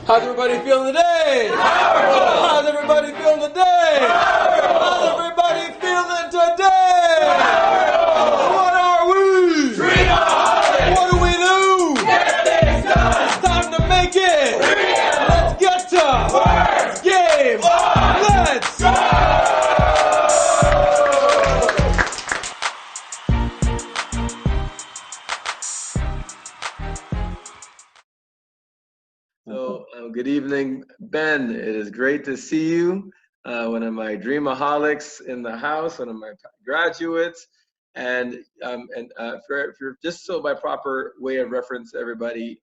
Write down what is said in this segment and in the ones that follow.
How's everybody feeling today? How's everybody feeling today? How's everybody feeling today? What are we? Dream-A-holics! What do we do? Get things done! It's time to make it! Let's get to work! Game! Let's go! So, good evening, Ben. It is great to see you. One of my Dream-A-holics in the house, one of my graduates. And for just so by proper way of reference, everybody,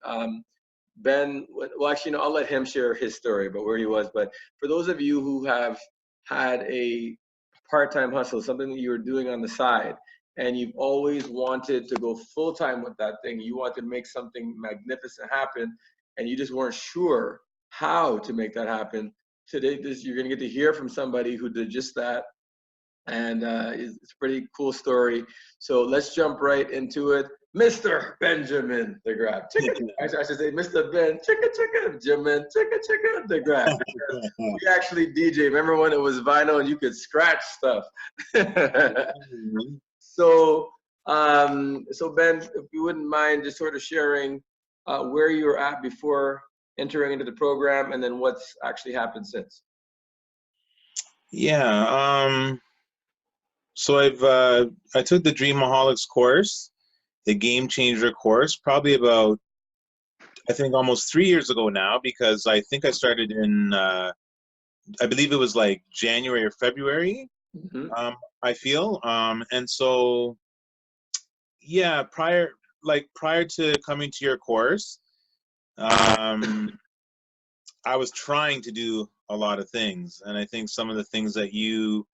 Ben, well, actually, no, I'll let him share his story about where he was. But for those of you who have had a part-time hustle, something that you were doing on the side, and you've always wanted to go full-time with that thing, you want to make something magnificent happen, and you just weren't sure how to make that happen. Today, you're going to get to hear from somebody who did just that, and it's a pretty cool story. So let's jump right into it. Mr. Benjamin Degraaf. I should say Mr. Ben, Benjamin Degraaf. We actually DJ. Remember when it was vinyl and you could scratch stuff? So Ben, if you wouldn't mind just sort of sharing where you were at before entering into the program, and then what's actually happened since. Yeah. So I took the Dream-A-holics course, the Game Changer course, probably about, I think, almost 3 years ago now, because I think I started in, I believe it was like January or February. I feel, and so, yeah, prior to coming to your course, I was trying to do a lot of things, and I think some of the things that you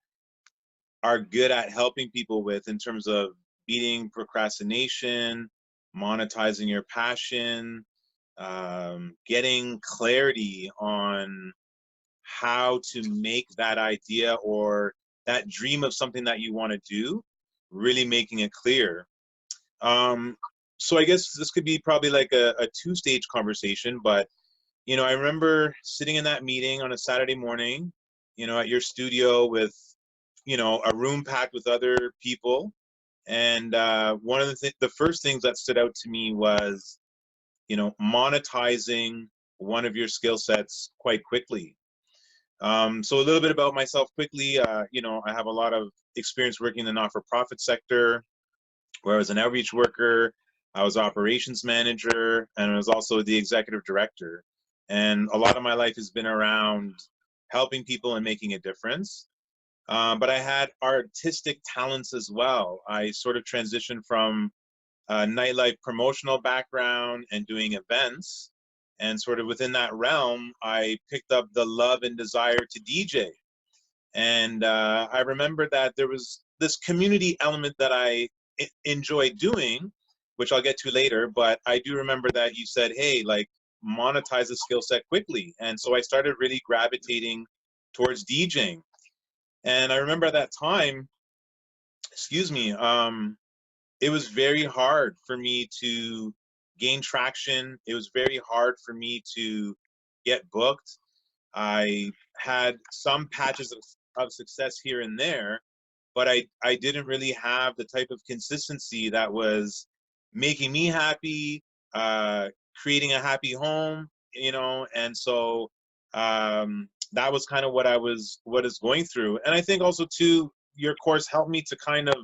are good at helping people with in terms of beating procrastination, monetizing your passion, getting clarity on how to make that idea or that dream of something that you want to do, really making it clear. So I guess this could be probably like a two-stage conversation, but you know, I remember sitting in that meeting on a Saturday morning, you know, at your studio with, you know, a room packed with other people. And one of the first things that stood out to me was, you know, monetizing one of your skill sets quite quickly. So a little bit about myself quickly. You know, I have a lot of experience working in the not-for-profit sector, where I was an outreach worker, I was operations manager, and I was also the executive director. And a lot of my life has been around helping people and making a difference. But I had artistic talents as well. I sort of transitioned from a nightlife promotional background and doing events. And sort of within that realm, I picked up the love and desire to DJ. And I remember that there was this community element that I enjoy doing, which I'll get to later. But I do remember that you said, hey, like, monetize the skill set quickly. And so I started really gravitating towards DJing. And I remember at that time, excuse me, it was very hard for me to gain traction. It was very hard for me to get booked. I had some patches of success here and there, but I didn't really have the type of consistency that was making me happy, creating a happy home, you know, and so that was kind of what I was going through. And I think also too, your course helped me to kind of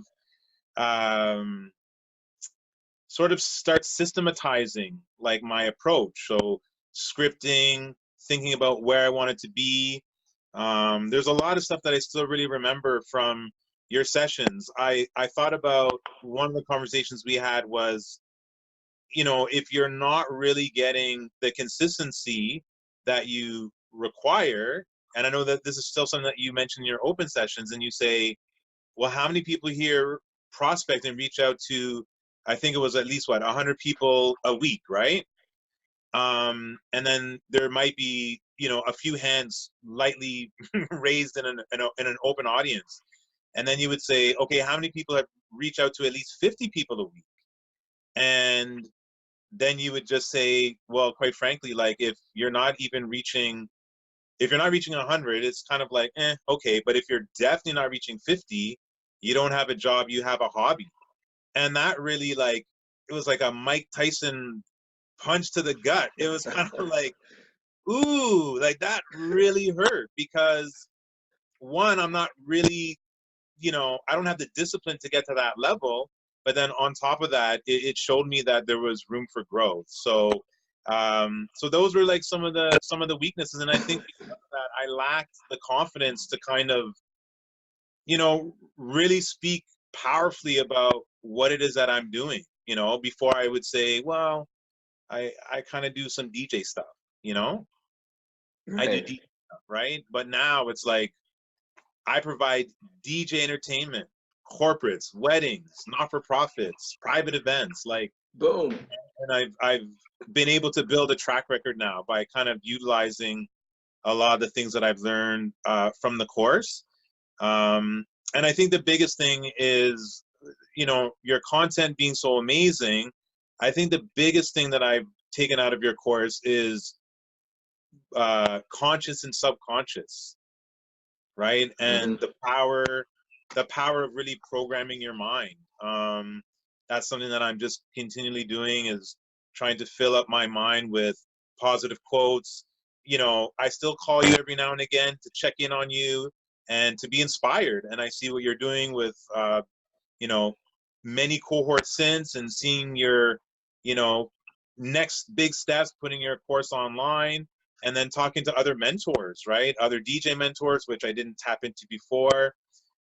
sort of start systematizing like my approach. So scripting, thinking about where I wanted to be. There's a lot of stuff that I still really remember from your sessions. I thought about one of the conversations we had was, you know, if you're not really getting the consistency that you require, and I know that this is still something that you mentioned in your open sessions, and you say, well, how many people here prospect and reach out to, I think it was at least, what, 100 people a week, right? And then there might be, you know, a few hands lightly raised in an open audience. And then you would say, okay, how many people have reached out to at least 50 people a week? And then you would just say, well, quite frankly, like if you're not reaching 100, it's kind of like, okay. But if you're definitely not reaching 50, you don't have a job, you have a hobby. And that really, like, it was like a Mike Tyson punch to the gut. It was kind of like, ooh, like that really hurt because one, I'm not really, I don't have the discipline to get to that level. But then on top of that, it showed me that there was room for growth. So those were like some of the weaknesses, and I think because of that I lacked the confidence to kind of, really speak powerfully about what it is that I'm doing. Before I would say, well, I kind of do some DJ stuff. You know, I do Right. DJ stuff, right? But now it's like I provide DJ entertainment, corporates, weddings, not-for-profits, private events, like, Boom. and I've been able to build a track record now by kind of utilizing a lot of the things that I've learned from the course. And I think the biggest thing is, your content being so amazing. I think the biggest thing that I've taken out of your course is conscious and subconscious, right? And Hmm. the power of really programming your mind. That's something that I'm just continually doing, is trying to fill up my mind with positive quotes. I still call you every now and again to check in on you and to be inspired. And I see what you're doing with, you know, many cohorts since, and seeing your, you know, next big steps, putting your course online, and then talking to other mentors, right? Other DJ mentors, which I didn't tap into before,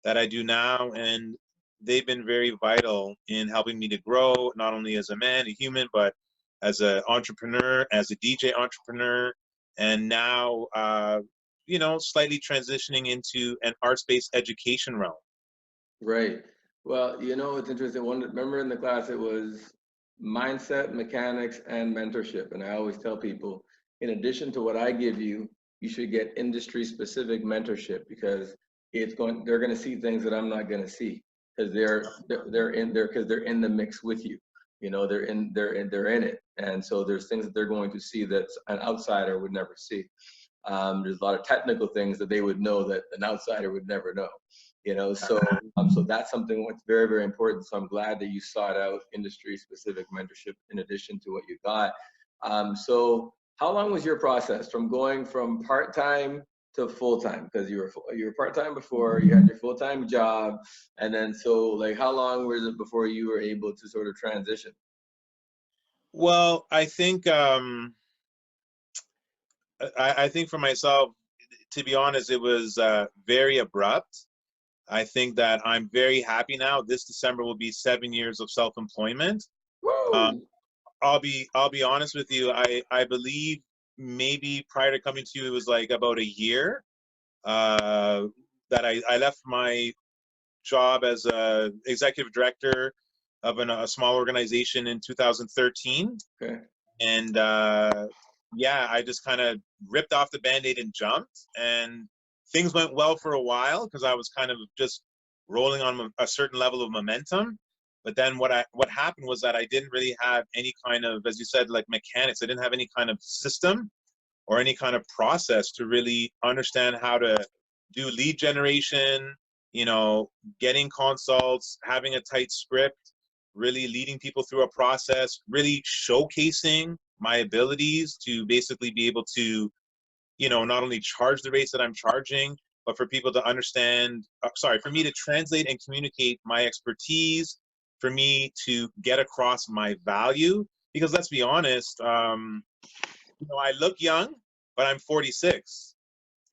that I do now. And they've been very vital in helping me to grow, not only as a man, a human, but as an entrepreneur, as a DJ entrepreneur, and now, slightly transitioning into an arts-based education realm. Right. Well, it's interesting. Remember in the class, it was mindset, mechanics, and mentorship. And I always tell people, in addition to what I give you, you should get industry specific mentorship, because they're going to see things that I'm not going to see, because they're in the mix with you. They're in it. And so there's things that they're going to see that an outsider would never see. There's a lot of technical things that they would know that an outsider would never know. So that's something that's very, very important. So I'm glad that you sought out industry specific mentorship in addition to what you got. So how long was your process from going from part-time to full-time? Because you were part-time before, you had your full-time job, and then so like how long was it before you were able to sort of transition? Well, I think for myself, to be honest, it was very abrupt. I think that I'm very happy now. This December will be 7 years of self-employment. Um, Woo! I'll be honest with you. I believe maybe prior to coming to you, it was like about a year uh, that I left my job as a executive director of a small organization in 2013. Okay. And yeah, I just kind of ripped off the band-aid and jumped, and things went well for a while because I was kind of just rolling on a certain level of momentum. But then what happened was that I didn't really have any kind of, as you said, like mechanics. I didn't have any kind of system or any kind of process to really understand how to do lead generation, getting consults, having a tight script, really leading people through a process, really showcasing my abilities to basically be able to, not only charge the rates that I'm charging, but for people to understand, for me to translate and communicate my expertise, for me to get across my value. Because let's be honest, I look young, but I'm 46.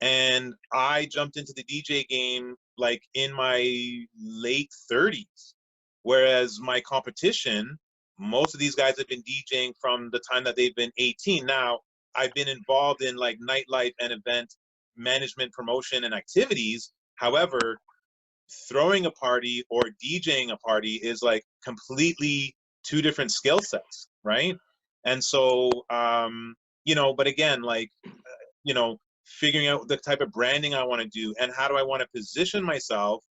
And I jumped into the DJ game like in my late 30s. Whereas my competition, most of these guys have been DJing from the time that they've been 18. Now, I've been involved in like nightlife and event management, promotion, and activities. However, throwing a party or DJing a party is like completely two different skill sets, right? And so, but again, like, figuring out the type of branding I want to do and how do I want to position myself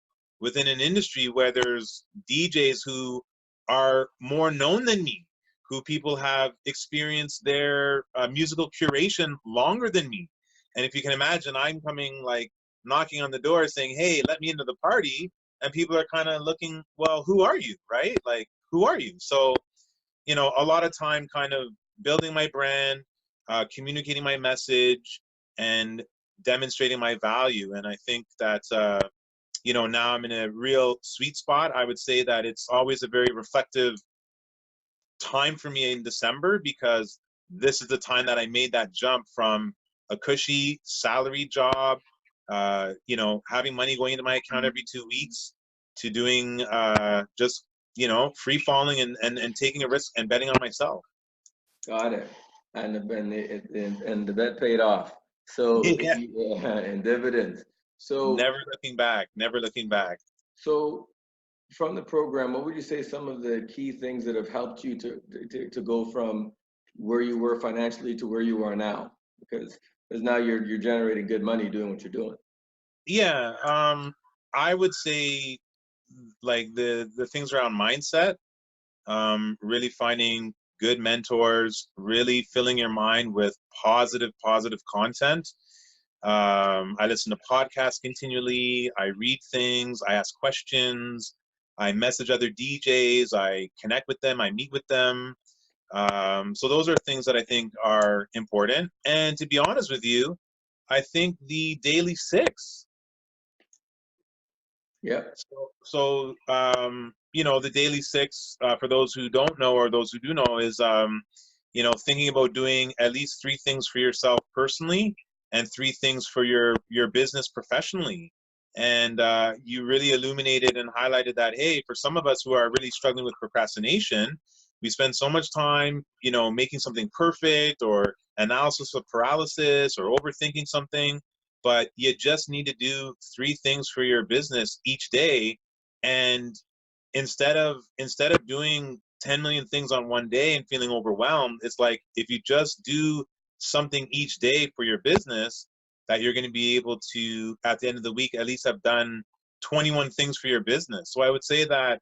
within an industry where there's DJs who are more known than me, who people have experienced their musical curation longer than me. And if you can imagine, I'm coming like knocking on the door saying, hey, let me into the party. And people are kind of looking, well, who are you, right? Like, who are you? So, you know, a lot of time kind of building my brand, communicating my message, and demonstrating my value. And I think that, you know, now I'm in a real sweet spot. I would say that it's always a very reflective time for me in December, because this is the time that I made that jump from a cushy salary job, you know, having money going into my account every 2 weeks, to doing just, you know, free falling and taking a risk and betting on myself. Got it. And the bet paid off. So Yeah. yeah, and dividends. So Never looking back, never looking back. so from the program, what would you say some of the key things that have helped you to go from where you were financially to where you are now? Because now you're generating good money doing what you're doing. Yeah, I would say like the things around mindset, really finding good mentors, really filling your mind with positive content. I listen to podcasts continually. I read things. I ask questions. I message other DJs. I connect with them. I meet with them. So those are things that I think are important. And to be honest with you, I think the daily six. Yep. So, you know, the daily six, for those who don't know or those who do know, is, you know, thinking about doing at least 3 things for yourself personally and 3 things for your business professionally. And you really illuminated and highlighted that, hey, for some of us who are really struggling with procrastination, we spend so much time, you know, making something perfect, or analysis of paralysis, or overthinking something, but you just need to do 3 things for your business each day. And instead of doing 10 million things on one day and feeling overwhelmed, it's like, if you just do something each day for your business, that you're going to be able to, at the end of the week, at least have done 21 things for your business. So I would say that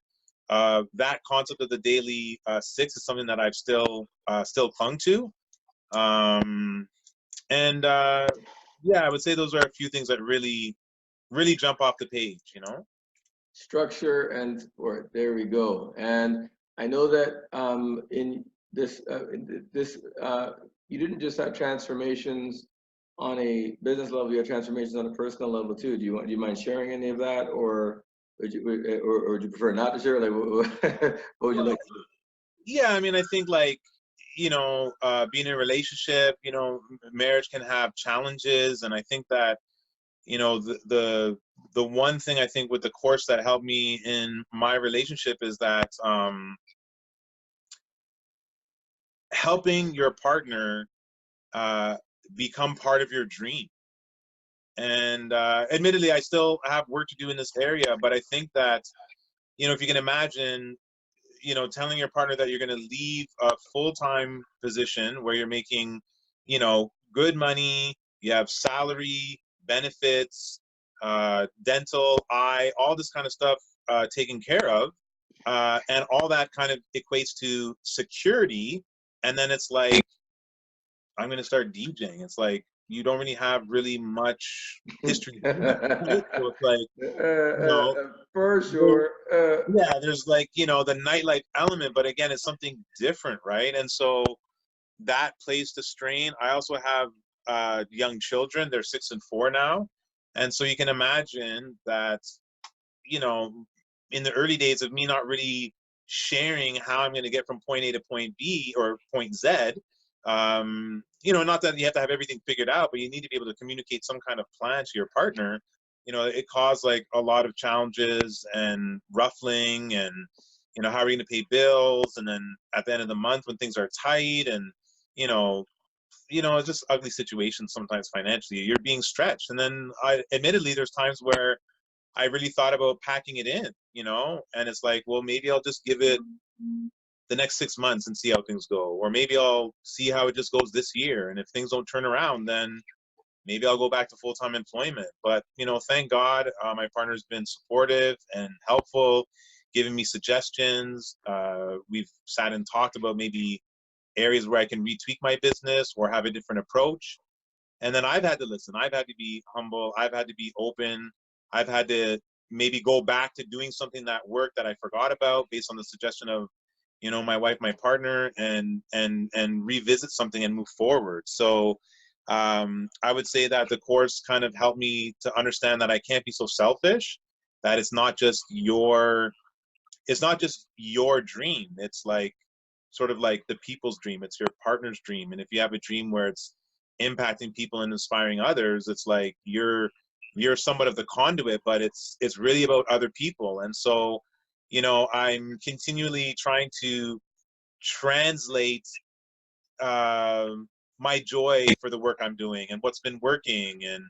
that concept of the daily six is something that I've still clung to. um, and yeah, I would say those are a few things that really jump off the page, you know? Structure and support. There we go. And I know that in this you didn't just have transformations on a business level. You have transformations on a personal level too. Do you mind sharing any of that, or or would you prefer not to share? Like, what would you Well, like to do? yeah, I mean, I think, like, you know, being in a relationship, you know, marriage can have challenges. And I think that, you know, the one thing I think with the course that helped me in my relationship is that, helping your partner uh, become part of your dream. And admittedly, I still have work to do in this area, but I think that, you know, if you can imagine, you know, telling your partner that you're going to leave a full-time position where you're making, you know, good money, you have salary, benefits, dental, eye, all this kind of stuff taken care of, and all that kind of equates to security. And then it's like, I'm going to start DJing. It's like, you don't really have really much history doing that, right? So it's like, you know, For there, sure. yeah, there's, like, you know, the nightlife element, but again, it's something different, right? And so that plays to strain. I also have young children. They're 6 and 4 now. And so you can imagine that, you know, in the early days of me not really sharing how I'm going to get from point A to point B or point Z, you know, not that you have to have everything figured out, but you need to be able to communicate some kind of plan to your partner. You know, it caused like a lot of challenges and ruffling, and, you know, how are we going to pay bills? And then at the end of the month when things are tight, and, you know, it's just ugly situations sometimes financially. You're being stretched. And then admittedly, there's times where I really thought about packing it in, you know, and it's like, well, maybe I'll just give it the next 6 months and see how things go. Or maybe I'll see how it just goes this year. And if things don't turn around, then maybe I'll go back to full-time employment. But, you know, thank God, my partner's been supportive and helpful. given me suggestions. We've sat and talked about maybe areas where I can retweak my business or have a different approach. And then I've had to listen. I've had to be humble. I've had to be open. I've had to maybe go back to doing something that worked that I forgot about based on the suggestion of, my wife, my partner, and revisit something and move forward. So I would say that the course kind of helped me to understand that I can't be so selfish, that it's not just your dream. It's like sort of like the people's dream. It's your partner's dream. And if you have a dream where it's impacting people and inspiring others, it's like you're somewhat of the conduit, but it's really about other people. And so, I'm continually trying to translate my joy for the work I'm doing and what's been working. And,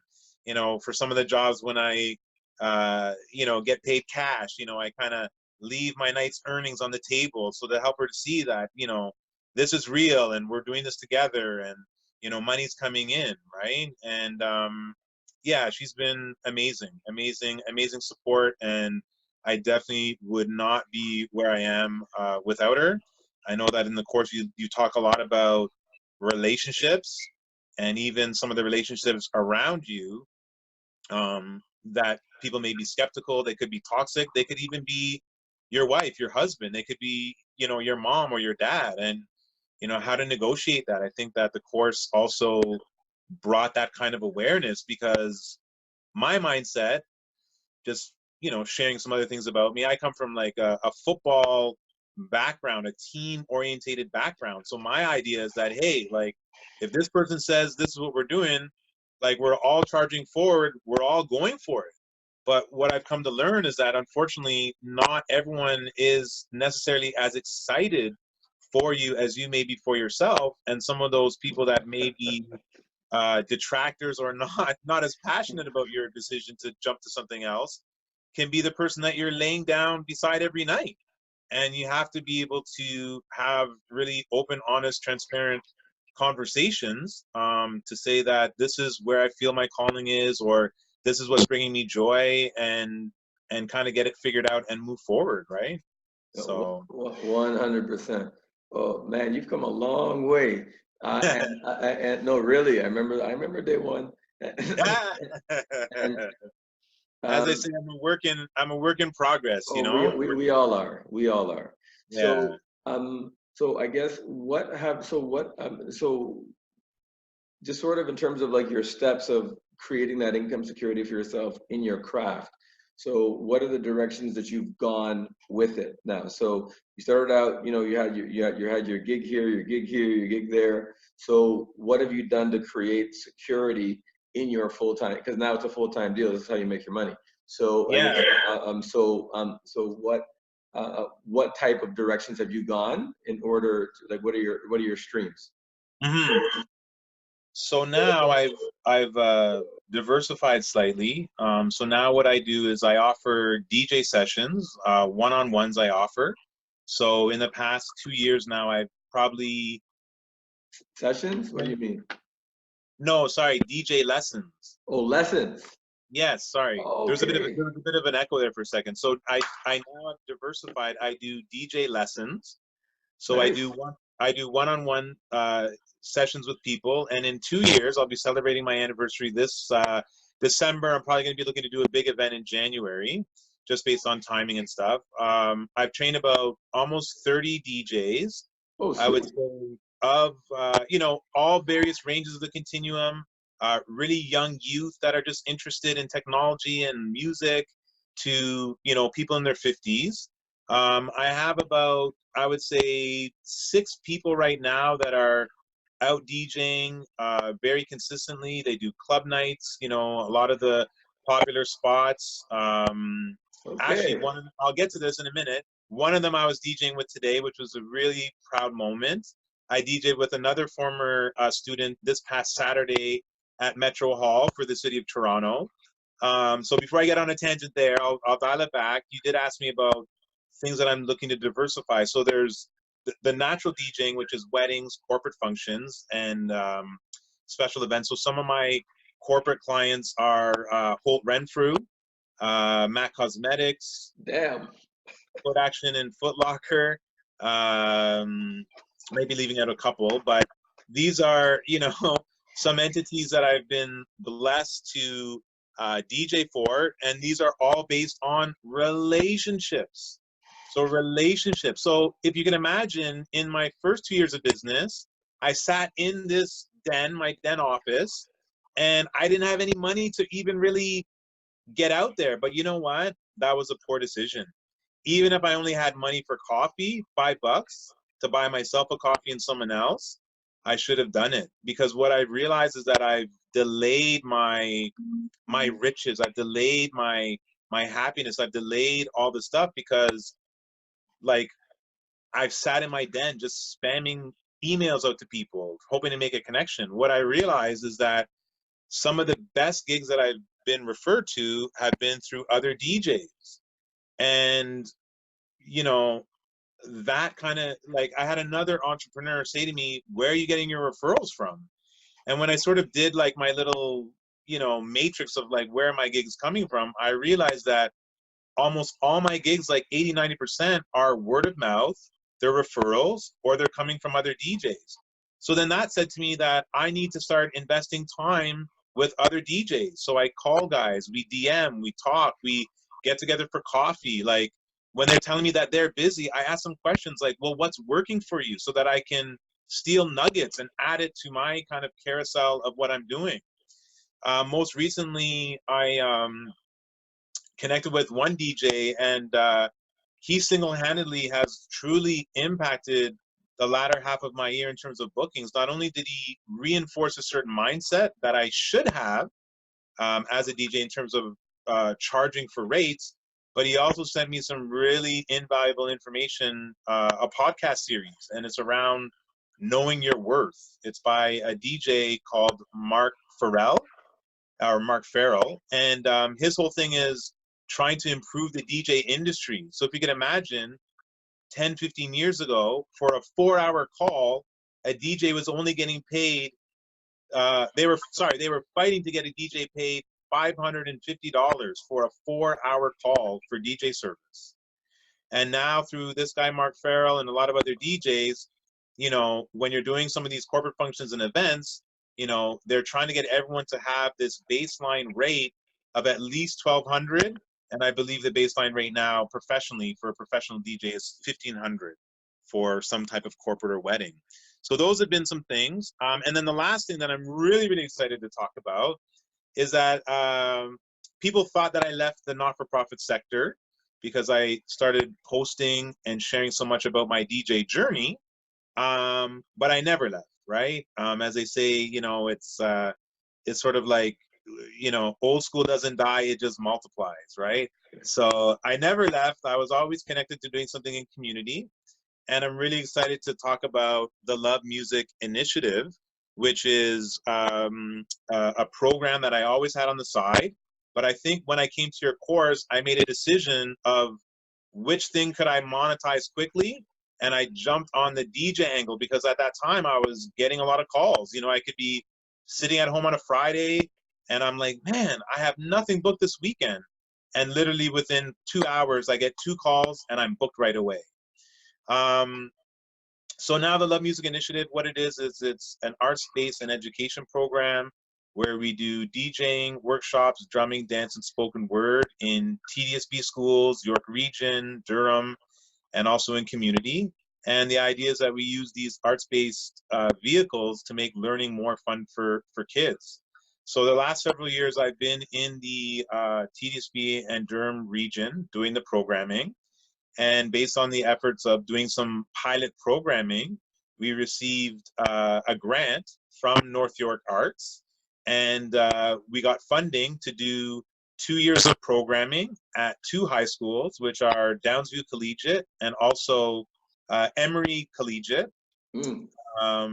for some of the jobs when I, get paid cash, I kind of leave my night's earnings on the table so to help her to see that, this is real and we're doing this together, and, money's coming in. Right. And, yeah, she's been amazing support. And I definitely would not be where I am without her. I know that in the course you talk a lot about relationships, and even some of the relationships around you, that people may be skeptical. They could be toxic. They could even be your wife, your husband. They could be, your mom or your dad. And, how to negotiate that. I think that the course also brought that kind of awareness, because my mindset, just sharing some other things about me, I come from like a football background, a team orientated background. So my idea is that, hey, like, if this person says this is what we're doing, like, we're all charging forward, we're all going for it. But what I've come to learn is that, unfortunately, not everyone is necessarily as excited for you as you may be for yourself. And some of those people that may be detractors or not as passionate about your decision to jump to something else can be the person that you're laying down beside every night. And you have to be able to have really open, honest, transparent conversations, to say that this is where I feel my calling is, or this is what's bringing me joy, and kind of get it figured out and move forward. Right. So 100%. Oh man, you've come a long way. And no, really, I remember day one. And as I um, say, I'm a work in progress, oh, we all are. We all are. Yeah. So I guess so just sort of in terms of like your steps of creating that income security for yourself in your craft. So what are the directions that you've gone with it now? So you started out, you had your gig here, your gig here, your gig there. So what have you done to create security in your full-time? Because now it's a full-time deal. This is how you make your money. So I Yeah. guess, so what type of directions have you gone in order to, like, what are your streams? Hmm. So now I've diversified slightly. So now what I do is I offer DJ sessions, one-on-ones I offer. So in the past 2 years now, I've probably Sessions? What do you mean? no, sorry, DJ lessons. Oh, lessons. Yes, sorry. Okay. There was a bit of an echo there for a second. So I now have diversified. I do DJ lessons. So Nice. I do one-on-one sessions with people, and in 2 years I'll be celebrating my anniversary this December. I'm probably going to be looking to do a big event in January, just based on timing and stuff. I've trained about almost 30 DJs. Oh, I would sweet. say of all various ranges of the continuum. Really young youth that are just interested in technology and music, to people in their 50s. I have about, I would say, 6 people right now that are out DJing very consistently. They do club nights, a lot of the popular spots. Actually, Okay. I'll get to this in a minute. One of them I was DJing with today, which was a really proud moment. I DJed with another former student this past Saturday at Metro Hall for the city of Toronto. So before I get on a tangent there, I'll dial it back. You did ask me about things that I'm looking to diversify. So there's the natural DJing, which is weddings, corporate functions, and special events. So some of my corporate clients are Holt Renfrew, Mac Cosmetics, Damn. Foot Action and Foot Locker. Maybe leaving out a couple, but these are, you know, some entities that I've been blessed to DJ for, and these are all based on relationships. So relationships. So if you can imagine, in my first 2 years of business, I sat in this den, my den office, and I didn't have any money to even really get out there. But you know what? That was a poor decision. Even if I only had money for coffee, $5 to buy myself a coffee and someone else, I should have done it. Because what I've realized is that I've delayed my riches. I've delayed my happiness. I've delayed all the stuff because, like, I've sat in my den just spamming emails out to people, hoping to make a connection. What I realized is that some of the best gigs that I've been referred to have been through other DJs. And, you know, that kind of, like, I had another entrepreneur say to me, where are you getting your referrals from? And when I sort of did like my little, you know, matrix of like where my gigs coming from, I realized that almost all my gigs, like 80-90%, are word of mouth, they're referrals, or they're coming from other DJs. So then that said to me that I need to start investing time with other DJs. So I call guys, we DM, we talk, we get together for coffee. Like, when they're telling me that they're busy, I ask them questions like, well, what's working for you, so that I can steal nuggets and add it to my kind of carousel of what I'm doing. Most recently, I connected with one DJ, and he single-handedly has truly impacted the latter half of my year in terms of bookings. Not only did he reinforce a certain mindset that I should have as a DJ in terms of charging for rates, but he also sent me some really invaluable information, a podcast series, and it's around knowing your worth. It's by a DJ called Mark Farrell, and his whole thing is trying to improve the DJ industry. So if you can imagine, 10, 15 years ago, for a 4-hour call, a DJ was only getting paid, they were fighting to get a DJ paid $550 for a 4-hour call for DJ service. And now through this guy, Mark Farrell, and a lot of other DJs, you know, when you're doing some of these corporate functions and events, you know, they're trying to get everyone to have this baseline rate of at least 1,200. And I believe the baseline rate now professionally for a professional DJ is 1,500 for some type of corporate or wedding. So those have been some things. And then the last thing that I'm really, really excited to talk about is that people thought that I left the not-for-profit sector because I started posting and sharing so much about my DJ journey, but I never left, right? As they say, you know, it's sort of like, you know, old school doesn't die, it just multiplies, right? So I never left. I was always connected to doing something in community. And I'm really excited to talk about the Love Music Initiative, which is a program that I always had on the side. But I think when I came to your course, I made a decision of which thing could I monetize quickly. And I jumped on the DJ angle because at that time I was getting a lot of calls. You know, I could be sitting at home on a Friday and I'm like, man, I have nothing booked this weekend. And literally within 2 hours, I get 2 calls and I'm booked right away. So now the Love Music Initiative, what it is it's an arts-based and education program where we do DJing, workshops, drumming, dance, and spoken word in TDSB schools, York Region, Durham, and also in community. And the idea is that we use these arts-based vehicles to make learning more fun for kids. So the last several years I've been in the TDSB and Durham region doing the programming. And based on the efforts of doing some pilot programming, we received a grant from North York Arts. And we got funding to do 2 years of programming at 2 high schools, which are Downsview Collegiate and also Emory Collegiate. Saw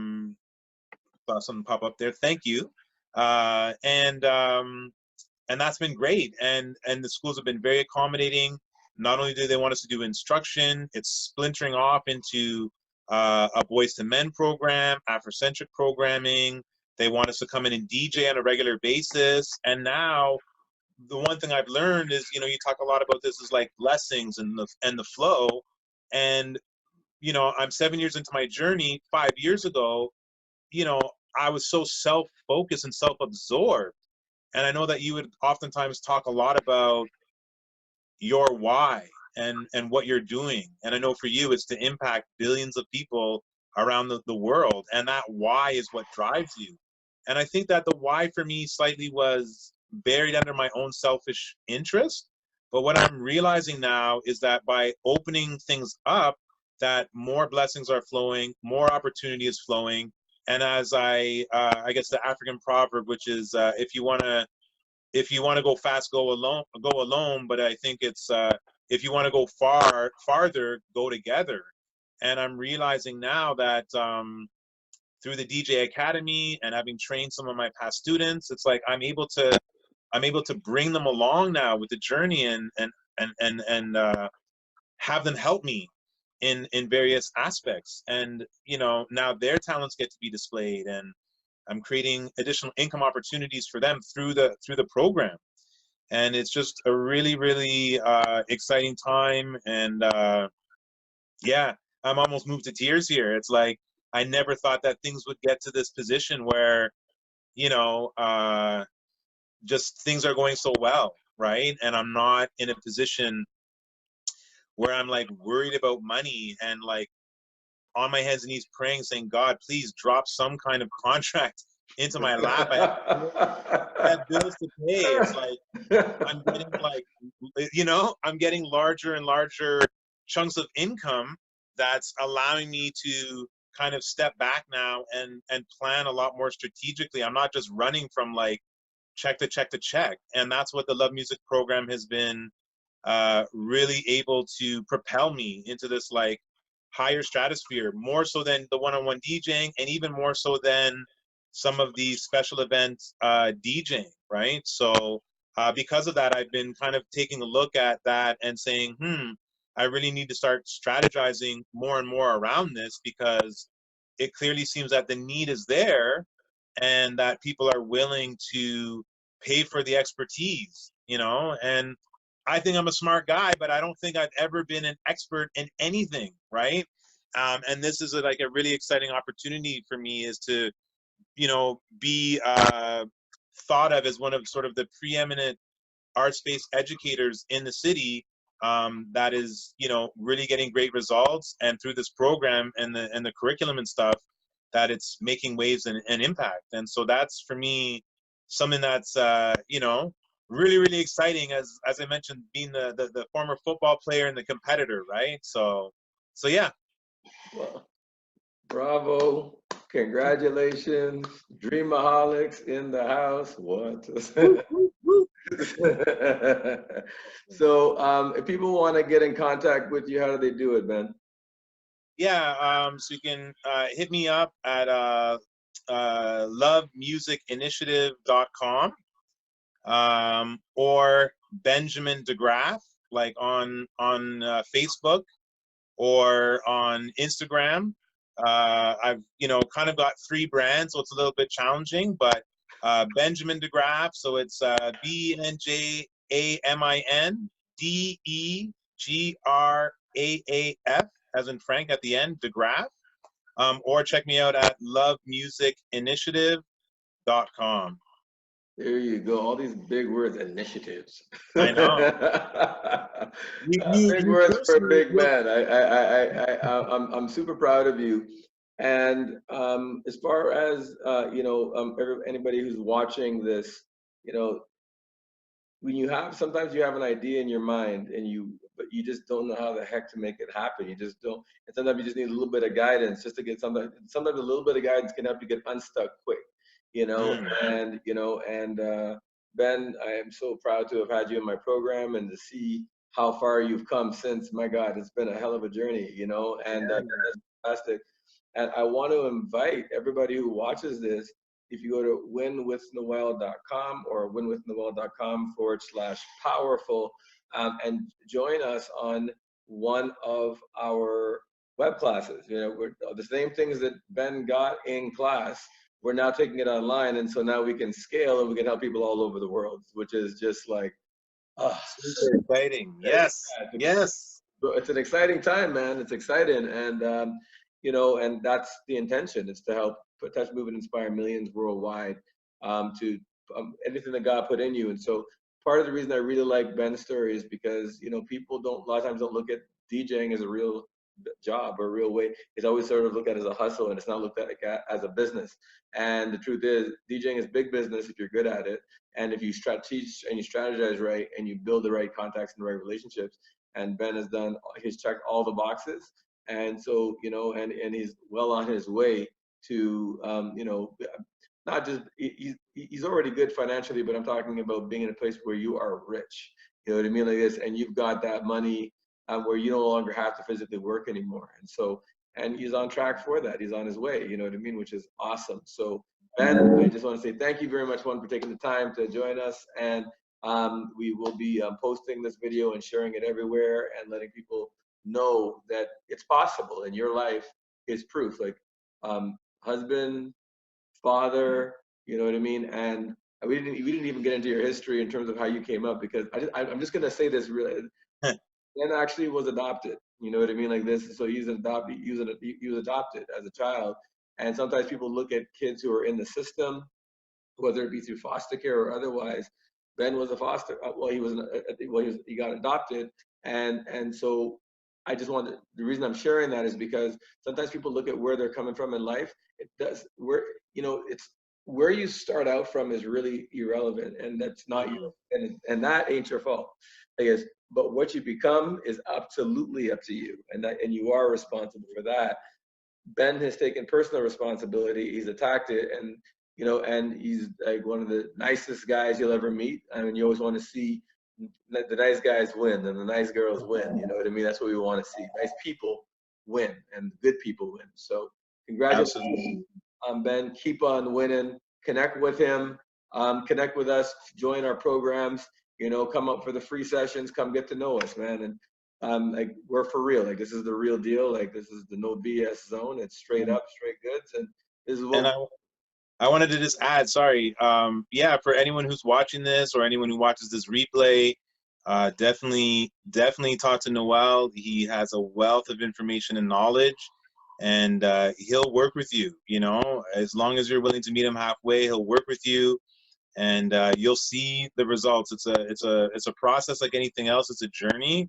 something pop up there. Thank you. And that's been great. And the schools have been very accommodating. Not only do they want us to do instruction, it's splintering off into a boys to men program, Afrocentric programming. They want us to come in and DJ on a regular basis. And now the one thing I've learned is, you talk a lot about this is like blessings and the flow. And, I'm 7 years into my journey. 5 years ago, you know, I was so self-focused and self-absorbed. And I know that you would oftentimes talk a lot about your why and what you're doing. And I know for you, it's to impact billions of people around the world. And that why is what drives you. And I think that the why for me slightly was buried under my own selfish interest. But what I'm realizing now is that by opening things up, that more blessings are flowing, more opportunity is flowing. And as I guess the African proverb, which is if you want to go fast, go alone, go alone. But I think it's if you want to go farther, go together. And I'm realizing now that through the DJ Academy and having trained some of my past students, it's like I'm able to bring them along now with the journey and have them help me in various aspects. And now their talents get to be displayed, and I'm creating additional income opportunities for them through the program. And it's just a really, really exciting time. And yeah, I'm almost moved to tears here. It's like I never thought that things would get to this position where, you know, uh, just things are going so well, right? And I'm not in a position where I'm like worried about money and like on my hands and knees praying, saying, God, please drop some kind of contract into my lap. I have bills to pay. It's like I'm getting like, I'm getting larger and larger chunks of income that's allowing me to kind of step back now and plan a lot more strategically. I'm not just running from like check to check to check. And that's what the Love Music program has been really able to propel me into this like higher stratosphere, more so than the one-on-one DJing, and even more so than some of the special events DJing, right? So because of that, I've been kind of taking a look at that and saying, I really need to start strategizing more and more around this, because it clearly seems that the need is there and that people are willing to pay for the expertise, and I think I'm a smart guy, but I don't think I've ever been an expert in anything, right? And this is like a really exciting opportunity for me, is to, be thought of as one of sort of the preeminent arts-based educators in the city, that is, really getting great results, and through this program and the curriculum and stuff, that it's making waves and impact. And so that's for me something that's really, really exciting, as I mentioned, being the former football player and the competitor, right? So yeah. Well, bravo. Congratulations. Dream-A-holics in the house. What? Woo, woo, woo. So if people want to get in contact with you, how do they do it, Ben? Yeah, so you can hit me up at lovemusicinitiative.com, or Benjamin Degraaf, like on Facebook or on Instagram. I've kind of got 3 brands, so it's a little bit challenging, but Benjamin Degraaf, so it's BenjaminDegraaf, as in Frank at the end, Degraaf. Or check me out at lovemusicinitiative.com. There you go. All these big words, initiatives. I know. Big You words for a personally, big man. I'm super proud of you. And as far as anybody who's watching this, you know, when you have, sometimes you have an idea in your mind but you just don't know how the heck to make it happen. You just don't. And sometimes you just need a little bit of guidance just to get sometimes a little bit of guidance can help you get unstuck quick, and Ben, I am so proud to have had you in my program and to see how far you've come since. My God, it's been a hell of a journey, and that's fantastic. And I want to invite everybody who watches this, if you go to winwithnoel.com or winwithnoel.com/powerful, and join us on one of our web classes. We're the same things that Ben got in class. we're now taking it online, and so now we can scale and we can help people all over the world, which is just like, oh, Super exciting. Yes. Yes. it's an exciting time, man. It's exciting, and you know, and that's the intention, is to help touch, move, and inspire millions worldwide, to anything that God put in you. And so part of the reason I really like Ben's story is because, you know, people don't, a lot of times don't look at DJing as a real job or a real way. It's always sort of looked at as a hustle, and it's not looked at like as a business. And the truth is, DJing is big business if you're good at it, and if you strategize right, and you build the right contacts and the right relationships. And Ben has done, he's checked all the boxes, and so, you know, and he's well on his way to, you know, not just, he's already good financially, but I'm talking about being in a place where you are rich. You know what I mean, like this, and you've got that money, where you no longer have to physically work anymore. And so, and he's on track for that. He's on his way. You know what I mean, which is awesome. So Ben, I just want to say thank you very much, one, for taking the time to join us, and we will be posting this video and sharing it everywhere and letting people know that it's possible, and your life is proof. Like, husband, father, you know what I mean? And we didn't even get into your history in terms of how you came up, because I'm just gonna say this really. Ben actually was adopted. You know what I mean? Like this. So he's adopted. He was adopted as a child. And sometimes people look at kids who are in the system, whether it be through foster care or otherwise. Ben was a foster. Well, he was. Well, he got adopted, and so I just wanted. The reason I'm sharing that is because sometimes people look at where they're coming from in life. It does where, you know, it's where you start out from is really irrelevant, and that's not you, and that ain't your fault. I guess, but what you become is absolutely up to you, and you are responsible for that. Ben has taken personal responsibility. He's attacked it, and you know, and he's like one of the nicest guys you'll ever meet. I mean, you always want to see the nice guys win and the nice girls win. You know what I mean? That's what we want to see. Nice people win and good people win. So Absolutely. congratulations, Ben. Keep on winning. Connect with him. Connect with us. Join our programs. You know, come up for the free sessions. Come get to know us, man. And like, we're for real. Like, this is the real deal. Like, this is the no BS zone. It's straight up, straight goods, and this is And what. I wanted to just add, sorry, yeah, for anyone who's watching this or anyone who watches this replay, definitely talk to Noel. He has a wealth of information and knowledge, and he'll work with you. You know, as long as you're willing to meet him halfway, he'll work with you, and you'll see the results. It's a process like anything else. It's a journey.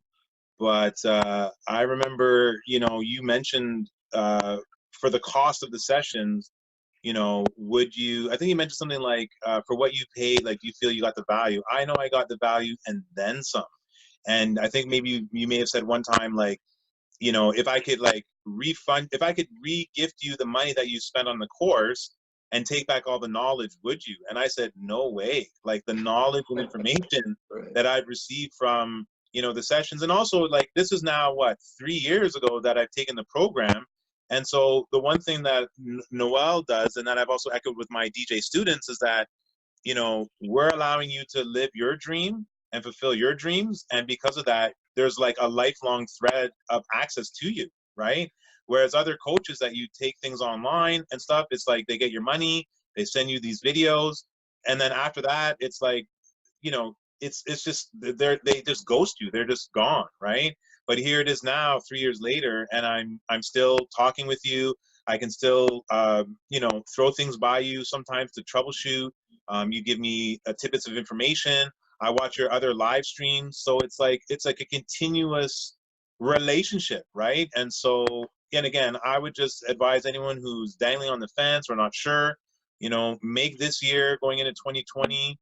But I remember, you know, you mentioned for the cost of the sessions, you know, would you, I think you mentioned something like for what you paid, like you feel you got the value. I know I got the value and then some. And I think maybe you may have said one time, like, you know, if I could like refund, if I could re-gift you the money that you spent on the course and take back all the knowledge, would you? And I said, no way. Like the knowledge and information Right. that I've received from, you know, the sessions. And also like, this is now what, 3 years ago that I've taken the program. And so the one thing that Noel does, and that I've also echoed with my DJ students, is that, you know, we're allowing you to live your dream and fulfill your dreams. And because of that, there's like a lifelong thread of access to you, right? Whereas other coaches that you take things online and stuff, it's like they get your money, they send you these videos, and then after that, it's like, you know, it's just they just ghost you. They're just gone, right? But here it is now, 3 years later, and I'm still talking with you. I can still, you know, throw things by you sometimes to troubleshoot. You give me tidbits of information. I watch your other live streams, so it's like a continuous relationship, right? And so, and again, I would just advise anyone who's dangling on the fence or not sure, you know, make this year going into 2020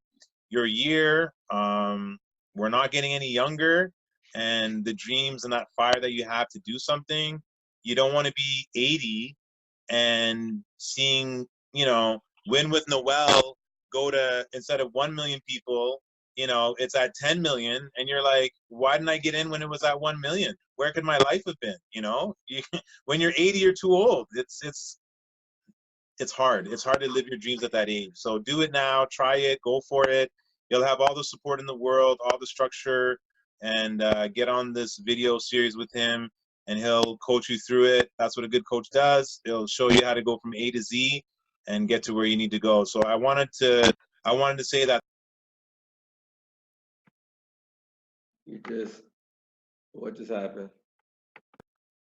your year. We're not getting any younger, and the dreams and that fire that you have to do something, you don't want to be 80 and seeing, you know, Win with Noel go to, instead of 1 million people, you know, it's at 10 million, and you're like, why didn't I get in when it was at 1 million? Where could my life have been? You know, when you're 80, you're too old. It's hard. It's hard to live your dreams at that age. So do it now. Try it. Go for it. You'll have all the support in the world, all the structure, and get on this video series with him, and he'll coach you through it. That's what a good coach does. He'll show you how to go from A to Z, and get to where you need to go. So I wanted to say that. What just happened?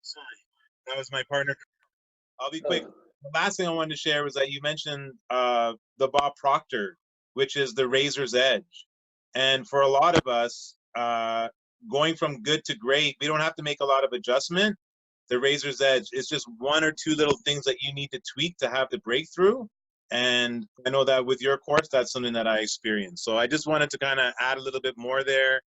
Sorry, that was my partner. I'll be quick. Oh. The last thing I wanted to share was that you mentioned the Bob Proctor, which is the razor's edge. And for a lot of us, going from good to great, we don't have to make a lot of adjustment. The razor's edge is just one or two little things that you need to tweak to have the breakthrough. And I know that with your course, that's something that I experienced. So I just wanted to kind of add a little bit more there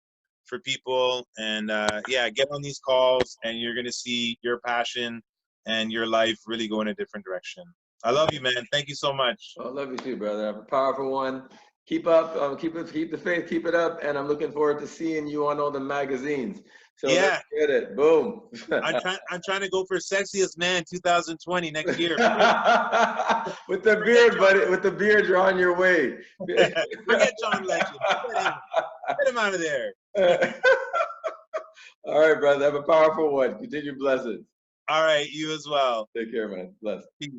for people. And yeah, get on these calls and you're going to see your passion and your life really go in a different direction. I love you, man. Thank you so much. I love you too, brother. Have a powerful one. Keep up, keep the faith, keep it up, and I'm looking forward to seeing you on all the magazines. So yeah, let's get it. Boom. I'm trying to go for Sexiest Man 2020 next year. With the beard, buddy. With the beard, you're on your way. Forget John Legend. Get him out of there. All right, brother. Have a powerful one. Continue blessings. All right, you as well. Take care, man. Bless. Peace.